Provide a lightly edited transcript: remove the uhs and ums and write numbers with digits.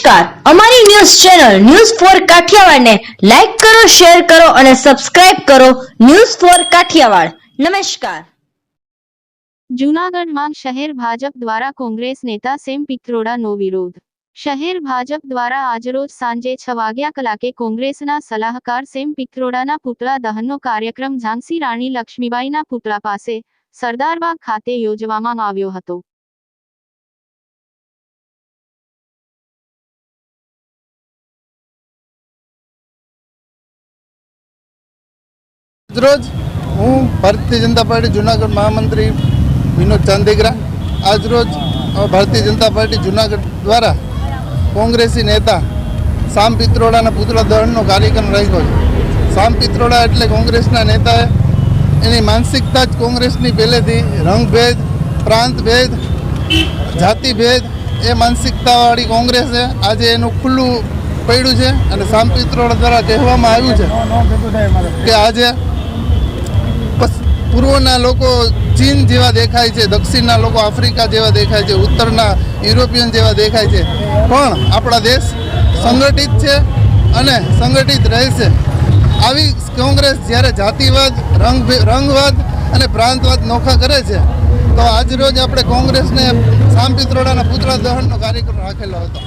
નમસ્કાર, અમારી news channel news for Kathiawad ને લાઈક કરો, શેર કરો અને સબસ્ક્રાઇબ કરો. News for Kathiawad. નમસ્કાર. જૂનાગઢમાં શહેર ભાજપ દ્વારા કોંગ્રેસ નેતા સેમ પિત્રોડાનો વિરોધ. શહેર ભાજપ દ્વારા આજરોજ સાંજે 6 વાગ્યા કલાકે કોંગ્રેસના સલાહકાર સેમ પિત્રોડાના પુતળા દહનનો કાર્યક્રમ ઝાંસી રાણી લક્ષ્મીબાઈના પુતળા પાસે સરદારબાગ ખાતે યોજવામાં આવ્યો હતો. રોજ હું ભારતીય જનતા પાર્ટી જૂનાગઢ મહામંત્રી વિનોદ ચાંદેગરા આજરોજ ભારતીય જનતા પાર્ટી જૂનાગઢ દ્વારા કોંગ્રેસી નેતા સામ પિત્રોડાના પુતળા દહનનો કાર્યક્રમ રાખ્યો છે. સામ પિત્રોડા એટલે કોંગ્રેસના નેતાએ એની માનસિકતા જ કોંગ્રેસની પહેલેથી રંગભેદ, પ્રાંતભેદ, જાતિભેદ એ માનસિકતાવાળી કોંગ્રેસે આજે એનું ખુલ્લું પડ્યું છે. અને સામ પિત્રોડા દ્વારા કહેવામાં આવ્યું છે કે આજે પૂર્વના લોકો ચીન જેવા દેખાય છે, દક્ષિણના લોકો આફ્રિકા જેવા દેખાય છે, ઉત્તરના યુરોપિયન જેવા દેખાય છે, પણ આપણા દેશ સંગઠિત છે અને સંગઠિત રહેશે. આવી કોંગ્રેસ જ્યારે જાતિવાદ, રંગવાદ અને પ્રાંતવાદ નોખા કરે છે તો આજરોજ આપણે કોંગ્રેસને સામ પિત્રોડાના પુતળા દહનનો કાર્યક્રમ રાખેલો હતો.